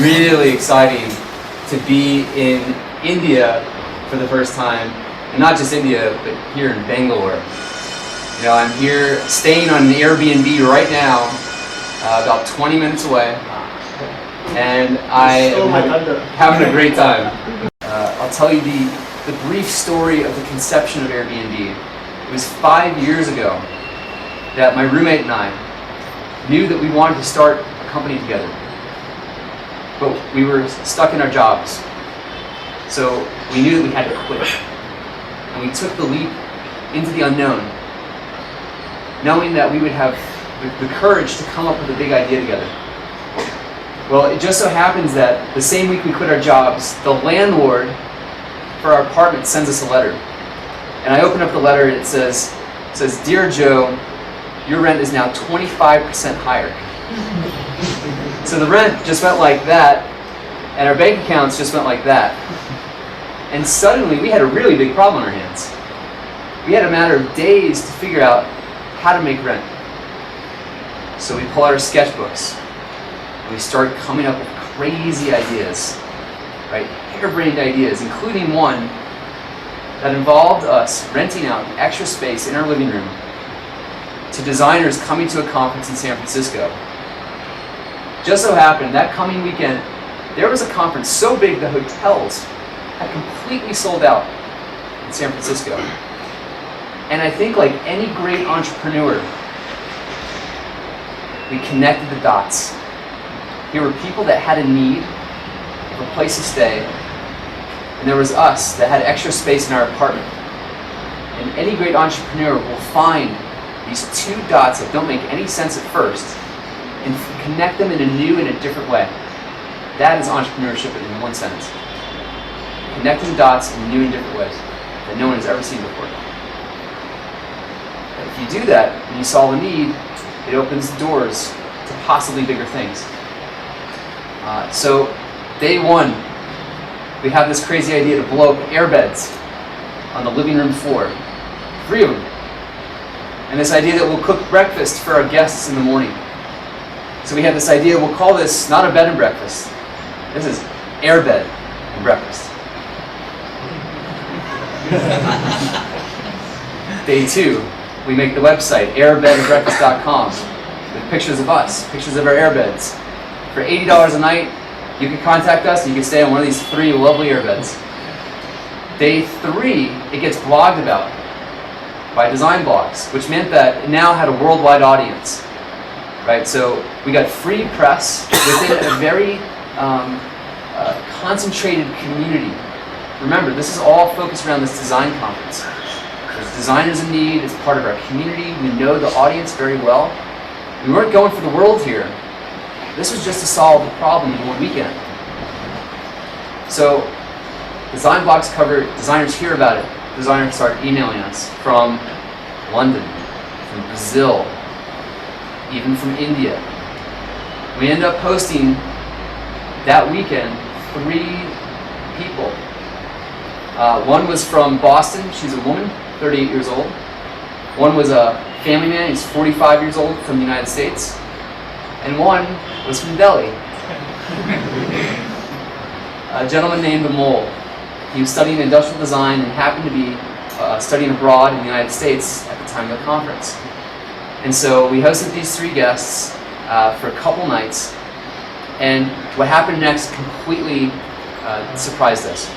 really exciting to be in India for the first time, and not just India, but here in Bangalore. You know, I'm here staying on an AirBNB right now, about 20 minutes away, and I am having a great time. I'll tell you the brief story of the conception of AirBNB. It was 5 years ago that my roommate and I knew that we wanted to start a company together, but we were stuck in our jobs. So we knew that we had to quit, and we took the leap into the unknown, knowing that we would have the courage to come up with a big idea together. Well, it just so happens that the same week we quit our jobs, the landlord for our apartment sends us a letter. And I open up the letter and it says, "Dear Joe, your rent is now 25% higher." So the rent just went like that, and our bank accounts just went like that. And suddenly we had a really big problem on our hands. We had a matter of days to figure out how to make rent. So we pull out our sketchbooks and we start coming up with crazy ideas, right? Harebrained ideas, including one that involved us renting out the extra space in our living room to designers coming to a conference in San Francisco. Just so happened that coming weekend, there was a conference so big the hotels had completely sold out in San Francisco. And I think, like any great entrepreneur, we connected the dots. Here were people that had a need of a place to stay, and there was us that had extra space in our apartment. And any great entrepreneur will find these two dots that don't make any sense at first and connect them in a new and a different way. That is entrepreneurship in one sentence. Connecting the dots in new and different ways that no one has ever seen before. And if you do that and you solve a need, it opens doors to possibly bigger things. So day one, we have this crazy idea to blow up airbeds on the living room floor. 3 of them. And this idea that we'll cook breakfast for our guests in the morning. So we have this idea, we'll call this not a bed and breakfast. This is airbed and breakfast. Day 2, we make the website, airbedandbreakfast.com, with pictures of us, pictures of our airbeds. For $80 a night, you can contact us and you can stay on one of these 3 lovely airbeds. Day 3, it gets blogged about by design blogs, which meant that it now had a worldwide audience. Right? So we got free press within a very concentrated community. Remember, this is all focused around this design conference. There's designers in need, it's part of our community, we know the audience very well. We weren't going for the world here. This was just to solve the problem in one weekend. So, design blogs cover it, designers hear about it, designers start emailing us from London, from Brazil, even from India. We end up posting that weekend 3 people. One was from Boston, she's a woman, 38 years old. One was a family man, he's 45 years old, from the United States. And one was from Delhi. A gentleman named Amol. He was studying industrial design and happened to be studying abroad in the United States at the time of the conference. And so we hosted these 3 guests for a couple nights, and what happened next completely surprised us.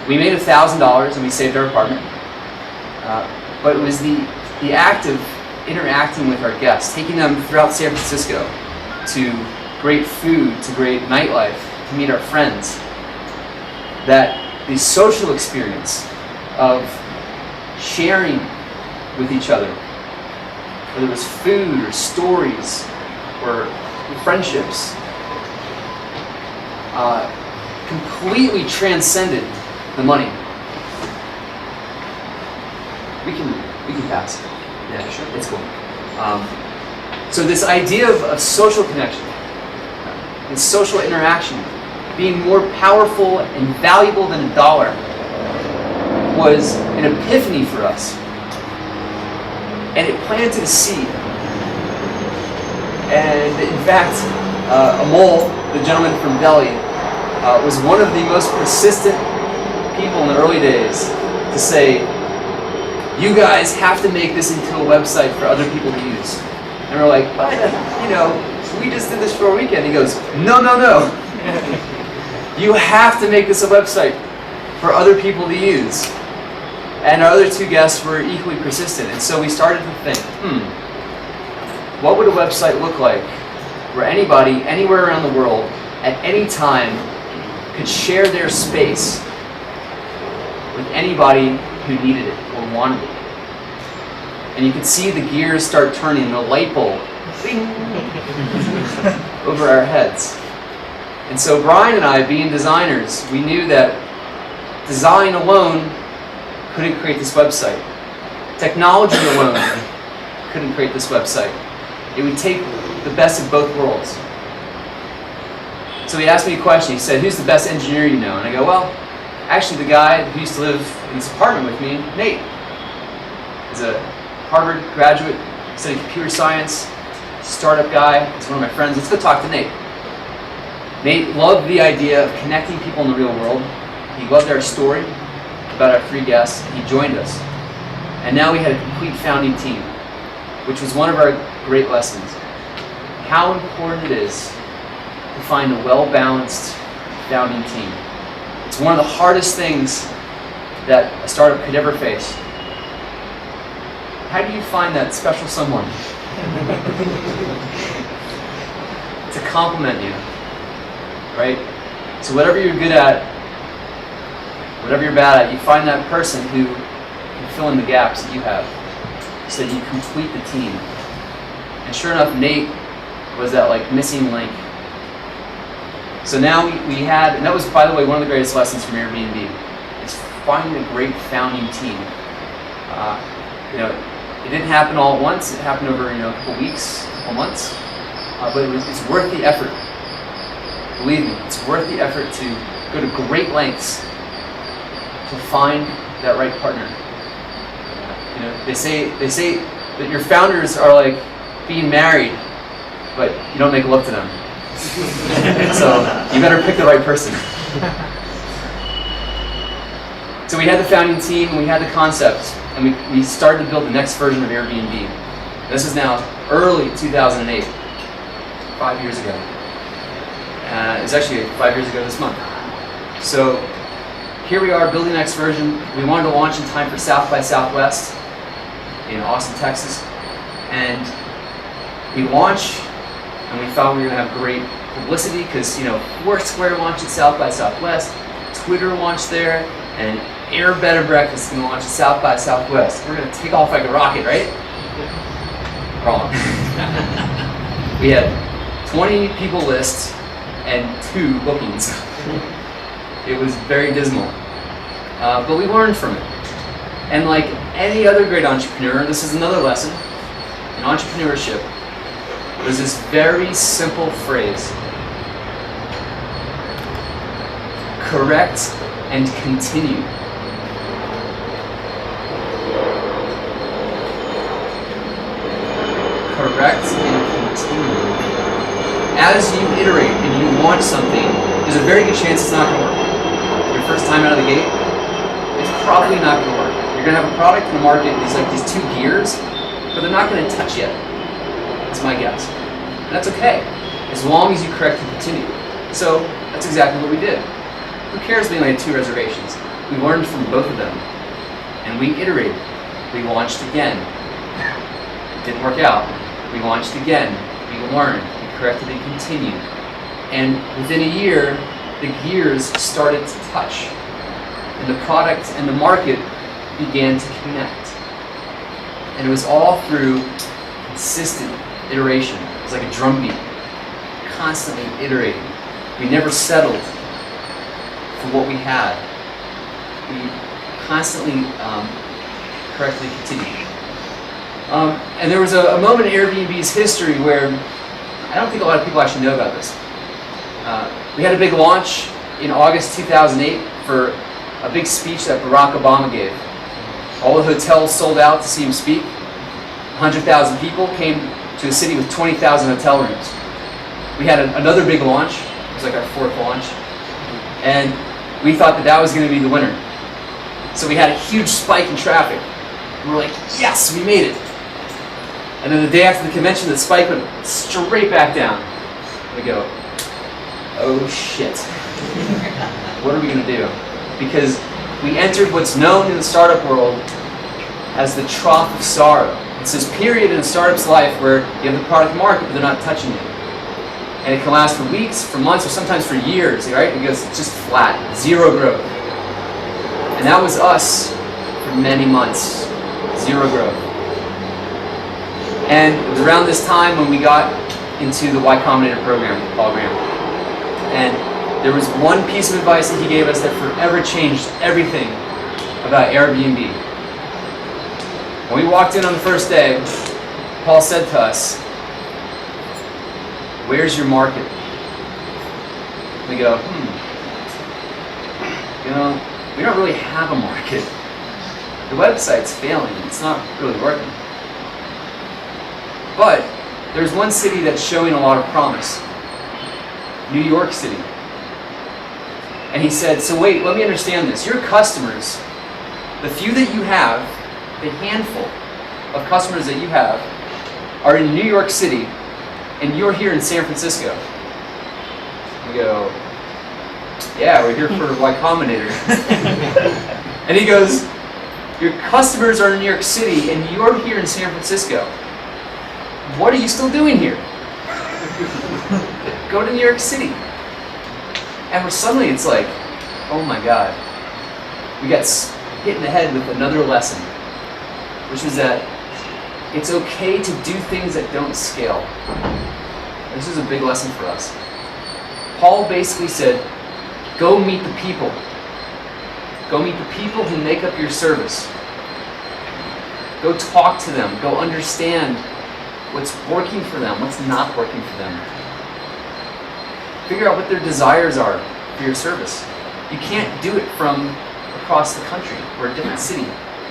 We made $1,000 and we saved our apartment, but it was the act of interacting with our guests, taking them throughout San Francisco to great food, to great nightlife, to meet our friends, that the social experience of sharing with each other, whether it was food or stories or friendships, completely transcended the money. We can pass. Yeah, sure. It's cool. So this idea of social connection and social interaction being more powerful and valuable than a dollar was an epiphany for us. And it planted a seed. And in fact, Amol, the gentleman from Delhi, was one of the most persistent people in the early days to say, you guys have to make this into a website for other people to use. And we're like, but, we just did this for a weekend. He goes, no. You have to make this a website for other people to use. And our other two guests were equally persistent. And so we started to think, what would a website look like where anybody, anywhere around the world, at any time, could share their space with anybody who needed it or wanted it. And you could see the gears start turning, the light bulb, bing, over our heads. And so Brian and I, being designers, we knew that design alone couldn't create this website. Technology alone couldn't create this website. It would take the best of both worlds. So he asked me a question. He said, who's the best engineer you know? And I go, well, actually the guy who used to live in this apartment with me, Nate. He's a Harvard graduate, studied computer science, startup guy. He's one of my friends. Let's go talk to Nate. Nate loved the idea of connecting people in the real world. He loved our story about our three guests, and he joined us. And now we had a complete founding team, which was one of our great lessons. How important it is to find a well-balanced founding team. It's one of the hardest things that a startup could ever face. How do you find that special someone to complement you, right? So whatever you're good at, whatever you're bad at, you find that person who can fill in the gaps that you have so that you complete the team. And sure enough, Nate was that missing link. So now we had, and that was, by the way, one of the greatest lessons from AirBNB, is finding a great founding team. It didn't happen all at once. It happened over a couple weeks, a couple months, but it's worth the effort. Believe me, it's worth the effort to go to great lengths to find that right partner. They say that your founders are like being married, but you don't make love to them. So you better pick the right person. So we had the founding team, and we had the concept, and we started to build the next version of AirBNB. This is now early 2008, 5 years ago. It's actually 5 years ago this month. So here we are building the next version. We wanted to launch in time for South by Southwest in Austin, Texas. And we launched, and we thought we were going to have great publicity because, Foursquare launched at South by Southwest, Twitter launched there, and Air Bed and Breakfast is going to launch at South by Southwest. We're going to take off like a rocket, right? Wrong. We had 20 people lists and 2 bookings. It was very dismal. But we learned from it. And like any other great entrepreneur, this is another lesson in entrepreneurship. There's this very simple phrase: correct and continue. Correct and continue. As you iterate and you launch something, there's a very good chance it's not going to work. Your first time out of the gate, it's probably not going to work. You're going to have a product in the market, these 2 gears, but they're not going to touch yet. That's my guess. And that's okay, as long as you correct and continue. So that's exactly what we did. Who cares we only had 2 reservations? We learned from both of them, and we iterated. We launched again. It didn't work out. We launched again. We learned. We corrected and continued. And within a year, the gears started to touch, and the product and the market began to connect. And it was all through consistent iteration. It was like a drumbeat, constantly iterating. We never settled for what we had. We constantly correctly continued. And there was a moment in AirBNB's history where I don't think a lot of people actually know about this. We had a big launch in August 2008 for a big speech that Barack Obama gave. All the hotels sold out to see him speak. 100,000 people came to a city with 20,000 hotel rooms. we had another big launch. It was like our 4th launch. And we thought that that was going to be the winner. So we had a huge spike in traffic. We were like, yes, we made it. And then the day after the convention, the spike went straight back down. We go, oh shit. What are we going to do? Because we entered what's known in the startup world as the trough of sorrow. It's this period in a startup's life where you have the product market, but they're not touching it. And it can last for weeks, for months, or sometimes for years, right? Because it's just flat, 0 growth. And that was us for many months, 0 growth. And it was around this time when we got into the Y Combinator program, Paul Graham. And there was one piece of advice that he gave us that forever changed everything about AirBNB. When we walked in on the first day, Paul said to us, where's your market? We go, we don't really have a market. The website's failing, it's not really working. But there's one city that's showing a lot of promise, New York City. And he said, so wait, let me understand this. Your customers, the few that you have, the handful of customers that you have, are in New York City, and you're here in San Francisco. We go, yeah, we're here for Y Combinator. And he goes, your customers are in New York City, and you're here in San Francisco. What are you still doing here? Go to New York City. And suddenly it's like, oh my God. We got hit in the head with another lesson, which was that it's okay to do things that don't scale. This is a big lesson for us. Paul basically said, go meet the people. Go meet the people who make up your service. Go talk to them. Go understand what's working for them, what's not working for them. Figure out what their desires are for your service. You can't do it from across the country or a different city,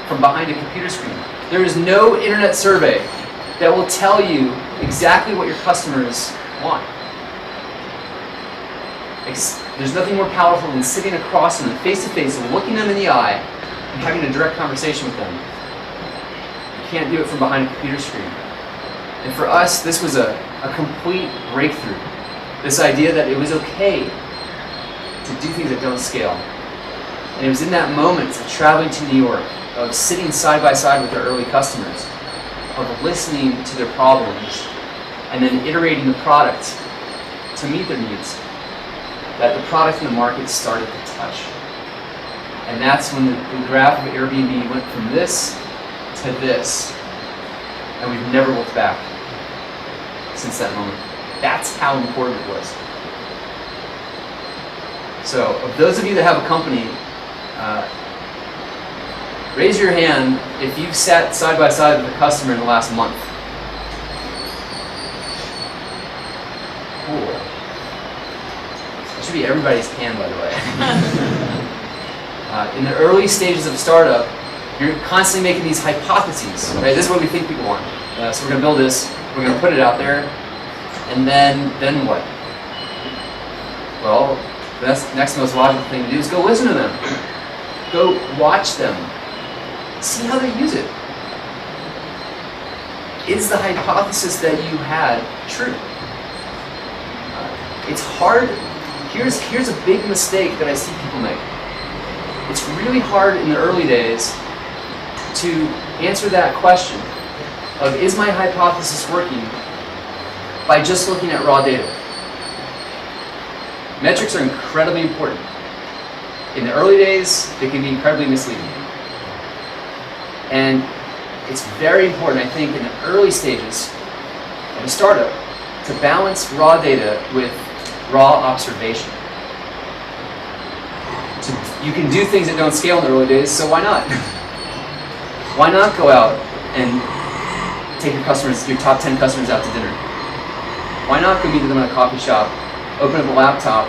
from behind a computer screen. There is no internet survey that will tell you exactly what your customers want. There's nothing more powerful than sitting across from them face to face and looking them in the eye and having a direct conversation with them. You can't do it from behind a computer screen. And for us, this was a complete breakthrough. This idea that it was okay to do things that don't scale. And it was in that moment of traveling to New York, of sitting side by side with our early customers, of listening to their problems, and then iterating the product to meet their needs, that the product and the market started to touch. And that's when the graph of AirBNB went from this to this. And we've never looked back since that moment. That's how important it was. So, of those of you that have a company, raise your hand if you've sat side by side with a customer in the last month. Cool. That should be everybody's hand, by the way. In the early stages of a startup, you're constantly making these hypotheses. Right? This is what we think people want. So we're going to build this, we're going to put it out there, and then what? Well, the next most logical thing to do is go listen to them. Go watch them. See how they use it. Is the hypothesis that you had true? It's hard. Here's a big mistake that I see people make. It's really hard in the early days to answer that question of, is my hypothesis working, by just looking at raw data. Metrics are incredibly important. In the early days, they can be incredibly misleading. And it's very important, I think, in the early stages of a startup to balance raw data with raw observation. You can do things that don't scale in the early days, so why not? Why not go out and take your top 10 customers out to dinner? Why not go meet them at a coffee shop, open up a laptop,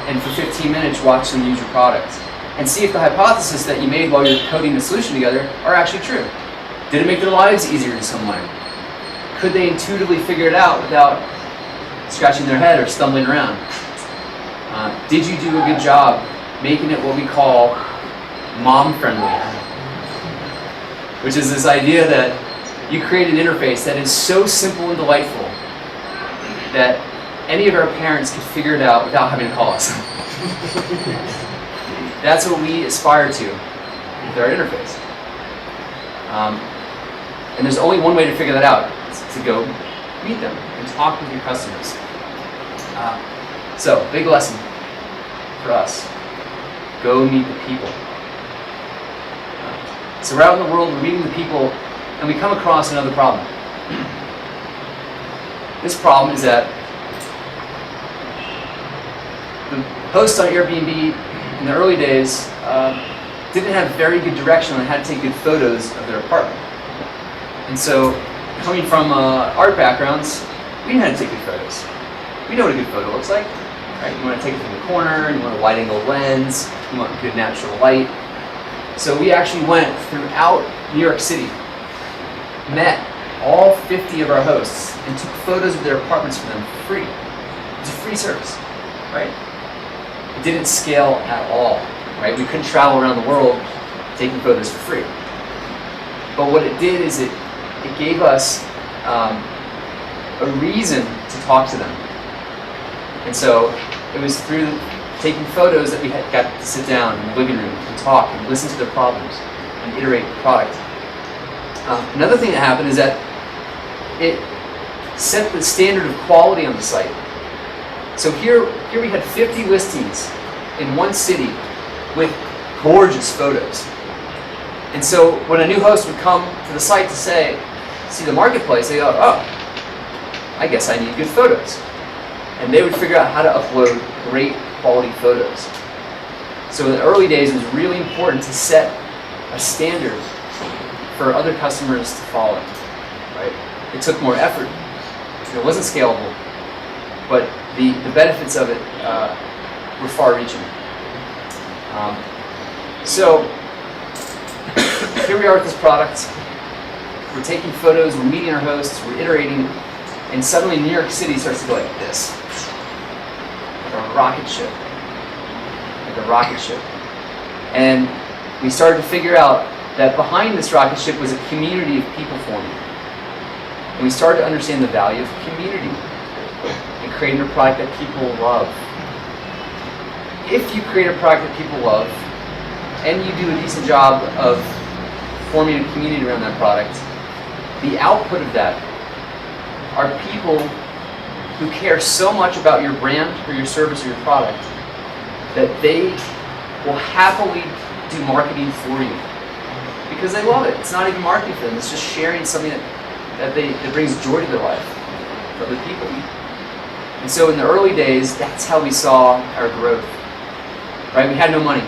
and for 15 minutes watch them use your product? And see if the hypothesis that you made while you're coding the solution together are actually true. Did it make their lives easier in some way? Could they intuitively figure it out without scratching their head or stumbling around? Did you do a good job making it what we call mom-friendly? Which is this idea that you create an interface that is so simple and delightful that any of our parents can figure it out without having to call us. That's what we aspire to with our interface. And there's only one way to figure that out. It's to go meet them and talk with your customers. So, big lesson for us. Go meet the people. So we're out in the world, we're meeting the people, and we come across another problem. This problem is that the hosts on Airbnb in the early days didn't have very good direction on how to take good photos of their apartment. And so, coming from art backgrounds, we know how to take good photos. We know what a good photo looks like. Right? You want to take it from the corner, you want a wide angle lens, you want good natural light. So we actually went throughout New York City, met all 50 of our hosts, and took photos of their apartments for them for free. It's a free service, right? It didn't scale at all, right? We couldn't travel around the world taking photos for free. But what it did is it gave us a reason to talk to them. And so it was through taking photos that we got to sit down in the living room and talk and listen to their problems and iterate the product. Another thing that happened is that it set the standard of quality on the site. So here we had 50 listings in one city with gorgeous photos. And so when a new host would come to the site to see the marketplace, they go, oh, I guess I need good photos. And they would figure out how to upload great quality photos. So in the early days, it was really important to set a standard for other customers to follow. Right? It took more effort. It wasn't scalable, but the benefits of it were far-reaching. So here we are with this product. We're taking photos, we're meeting our hosts, we're iterating, and suddenly New York City starts to go like this. Like a rocket ship. Like a rocket ship. And we started to figure out that behind this rocket ship was a community of people forming. And we started to understand the value of community and creating a product that people love. If you create a product that people love, and you do a decent job of forming a community around that product, the output of that are people who care so much about your brand or your service or your product that they will happily do marketing for you because they love it. It's not even marketing for them, it's just sharing something that brings joy to their life for other people. And so in the early days, that's how we saw our growth. Right? We had no money,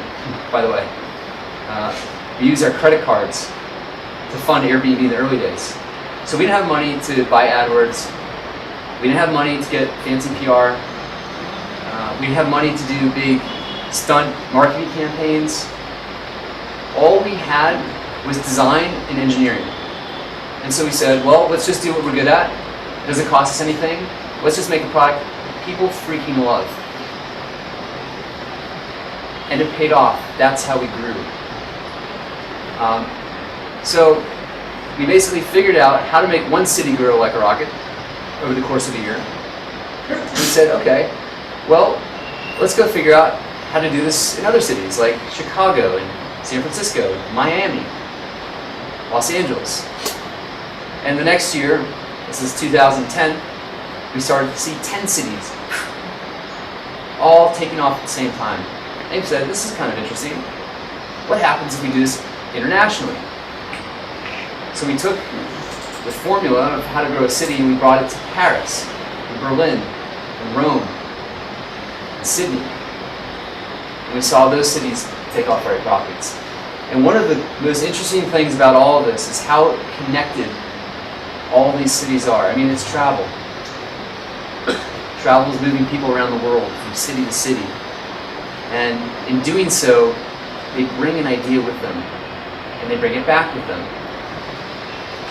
by the way. We used our credit cards to fund Airbnb in the early days. So we didn't have money to buy AdWords. We didn't have money to get fancy PR. We didn't have money to do big stunt marketing campaigns. All we had was design and engineering. And so we said, well, let's just do what we're good at. It doesn't cost us anything. Let's just make a product people freaking love. And it paid off. That's how we grew. So we basically figured out how to make one city grow like a rocket over the course of a year. We said, okay, well, let's go figure out how to do this in other cities like Chicago and San Francisco, Miami, Los Angeles. And the next year, this is 2010, we started to see 10 cities all taking off at the same time. And we said, this is kind of interesting. What happens if we do this internationally? So we took the formula of how to grow a city and we brought it to Paris, and Berlin, and Rome, and Sydney. And we saw those cities take off like rockets. And one of the most interesting things about all of this is how connected all these cities are. I mean, it's travel. Travel is moving people around the world from city to city. And in doing so, they bring an idea with them, and they bring it back with them.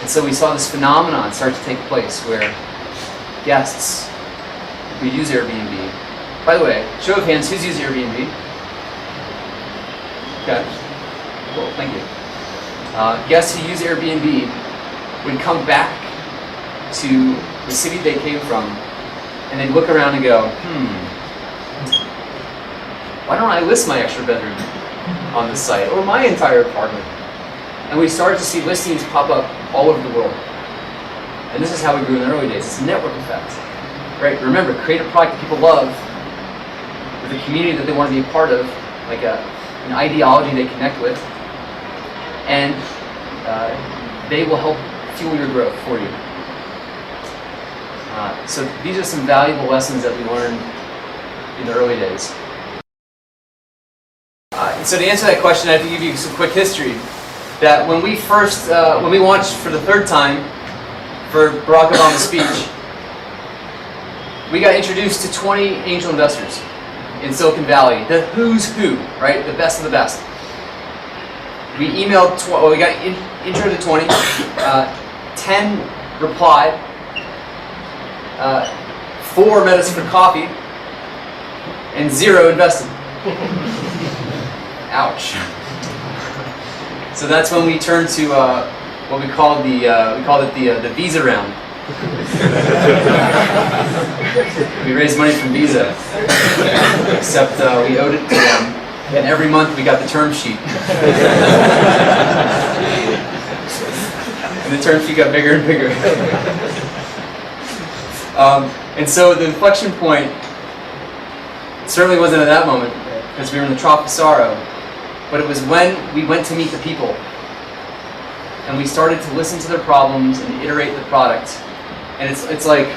And so we saw this phenomenon start to take place where guests who use Airbnb. By the way, show of hands, who's used Airbnb? Okay, cool, thank you. Guests who use Airbnb would come back to the city they came from, and they'd look around and go, why don't I list my extra bedroom on the site, or my entire apartment? And we started to see listings pop up all over the world. And this is how we grew in the early days. It's a network effect, right? Remember, create a product that people love, with a community that they want to be a part of, like an ideology they connect with, and they will help fuel your growth for you. So these are some valuable lessons that we learned in the early days. So to answer that question, I have to give you some quick history. That when we first, when we launched for the third time for Barack Obama's speech, we got introduced to 20 angel investors in Silicon Valley, the who's who, right? The best of the best. We emailed, we got intro to 20, 10 replied, 4 met us for coffee, and 0 invested. Ouch. So that's when we turned to what we called the Visa round. We raised money from Visa, except we owed it to them, and every month we got the term sheet. And the term sheet got bigger and bigger. And so the inflection point certainly wasn't at that moment, because we were in the trough of sorrow, but it was when we went to meet the people, and we started to listen to their problems and iterate the product. And it's like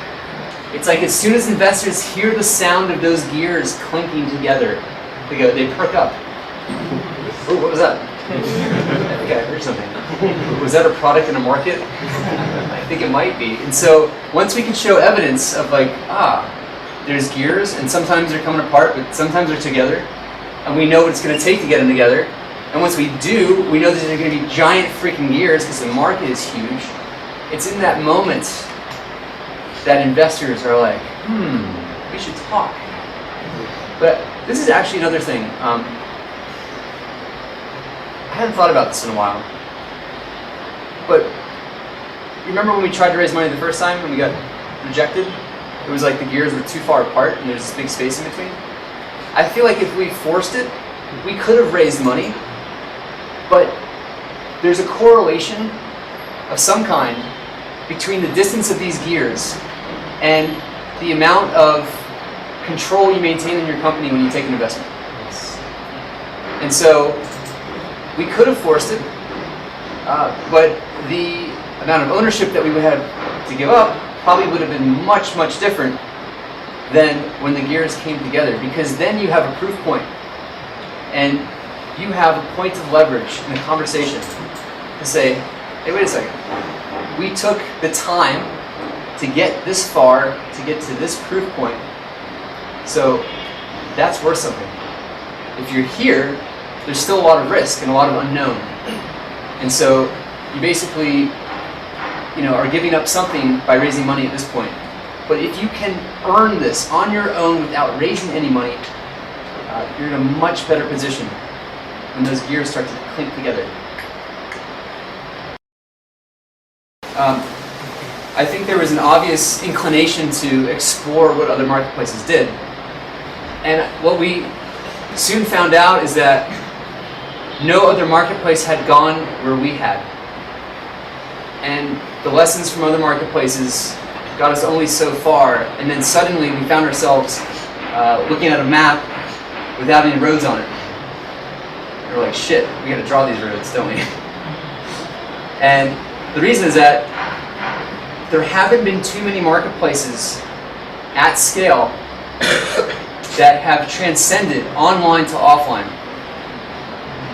as soon as investors hear the sound of those gears clinking together, they perk up. Oh, what was that? I think I heard something. Was that a product in a market? I think it might be. And so once we can show evidence of there's gears, and sometimes they're coming apart, but sometimes they're together, and we know what it's going to take to get them together. And once we do, we know that they're going to be giant freaking gears because the market is huge. It's in that moment that investors are like, we should talk. But this is actually another thing. I hadn't thought about this in a while. But you remember when we tried to raise money the first time and we got rejected? It was like the gears were too far apart and there's this big space in between. I feel like if we forced it, we could have raised money, but there's a correlation of some kind between the distance of these gears and the amount of control you maintain in your company when you take an investment. And so we could have forced it, but the amount of ownership that we would have to give up probably would have been much, much different than when the gears came together, because then you have a proof point and you have a point of leverage in the conversation to say, hey, wait a second, we took the time to get this far, to get to this proof point, so that's worth something. If you're here, there's still a lot of risk and a lot of unknown, and so you basically are giving up something by raising money at this point. But if you can earn this on your own without raising any money, you're in a much better position when those gears start to clink together. I think there was an obvious inclination to explore what other marketplaces did. And what we soon found out is that no other marketplace had gone where we had. And the lessons from other marketplaces got us only so far, and then suddenly we found ourselves looking at a map without any roads on it. And we're like, shit, we gotta draw these roads, don't we? And the reason is that there haven't been too many marketplaces at scale that have transcended online to offline,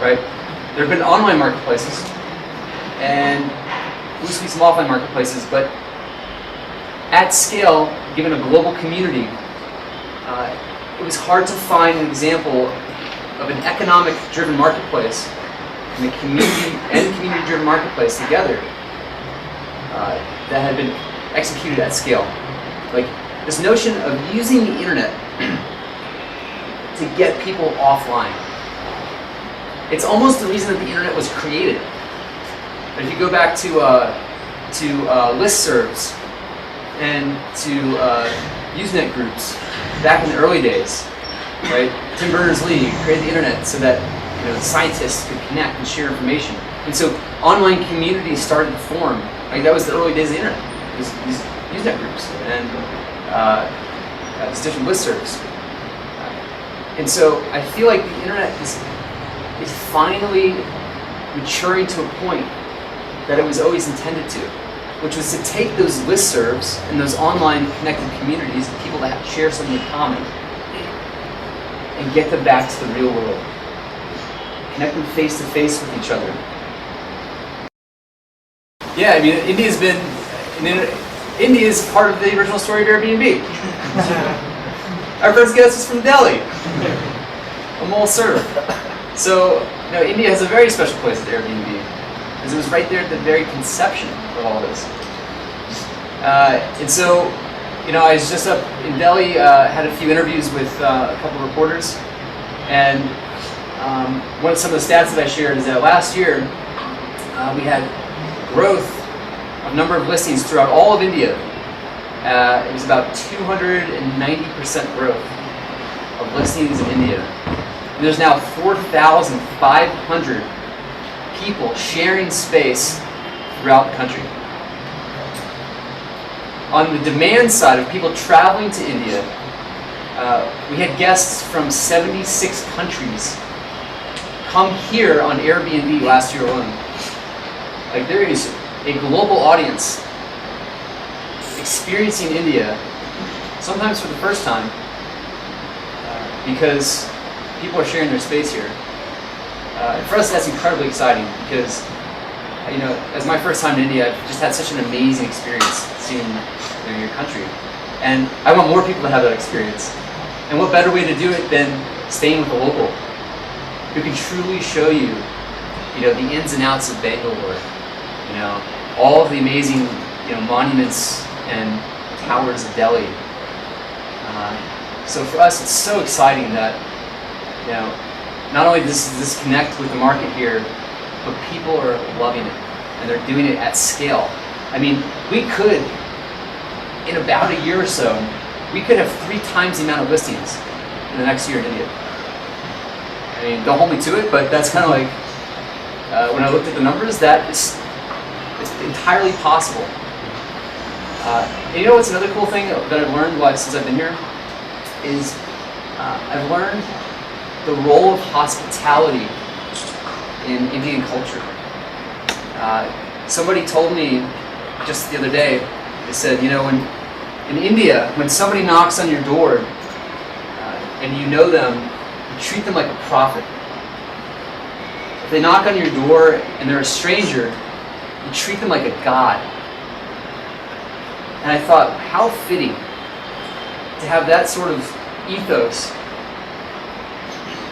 right? There have been online marketplaces, and we see some offline marketplaces, but at scale, given a global community, it was hard to find an example of an economic-driven marketplace and a community-driven marketplace together that had been executed at scale. Like, This notion of using the internet to get people offline. It's almost the reason that the internet was created. If you go back to listservs and to Usenet groups back in the early days, right? Tim Berners-Lee created the internet so that scientists could connect and share information. And so online communities started to form. Like that was the early days of the internet. These Usenet groups and these different listservs. And so I feel like the internet is finally maturing to a point that it was always intended to, which was to take those listservs and those online connected communities, people that share something in common, and get them back to the real world. Connect them face to face with each other. Yeah, I mean, India is part of the original story of AirBNB. Our first guest was from Delhi, a mole serve. So, India has a very special place at AirBNB, because it was right there at the very conception of all this. And so, I was just up in Delhi, had a few interviews with a couple of reporters, and some of the stats that I shared is that last year we had growth of number of listings throughout all of India. It was about 290% growth of listings in India. And there's now 4,500 people sharing space throughout the country. On the demand side of people traveling to India, we had guests from 76 countries come here on AirBNB last year alone. Like there is a global audience experiencing India, sometimes for the first time, because people are sharing their space here. For us, that's incredibly exciting because, as my first time in India, I've just had such an amazing experience seeing your country, and I want more people to have that experience. And what better way to do it than staying with a local who can truly show you, the ins and outs of Bangalore, all of the amazing, monuments and towers of Delhi. So for us, it's so exciting that, not only does this connect with the market here, but people are loving it, and they're doing it at scale. I mean, we could, in about a year or so, we could have 3 times the amount of listings in the next year in India. I mean, don't hold me to it, but that's kind of like, when I looked at the numbers, it's entirely possible. And what's another cool thing that I've learned since I've been here is I've learned the role of hospitality in Indian culture. Somebody told me just the other day, they said, in India, when somebody knocks on your door and you know them, you treat them like a prophet. If they knock on your door and they're a stranger, you treat them like a god. And I thought, how fitting to have that sort of ethos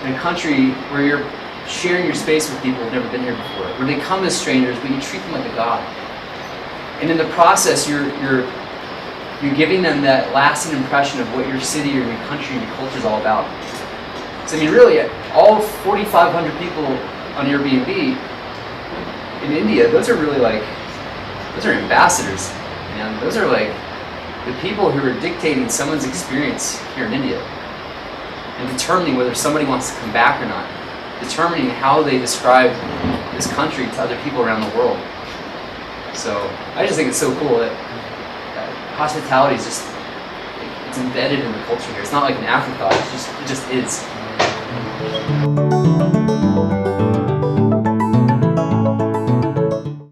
in a country where you're sharing your space with people who've never been here before, where they come as strangers, but you treat them like a god. And in the process, you're giving them that lasting impression of what your city or your country and your culture is all about. So I mean, really, all 4,500 people on Airbnb in India, those are ambassadors. Those are like the people who are dictating someone's experience here in India and determining whether somebody wants to come back or not, determining how they describe this country to other people around the world. So I just think it's so cool that hospitality is it's embedded in the culture here. It's not like an afterthought, it just is.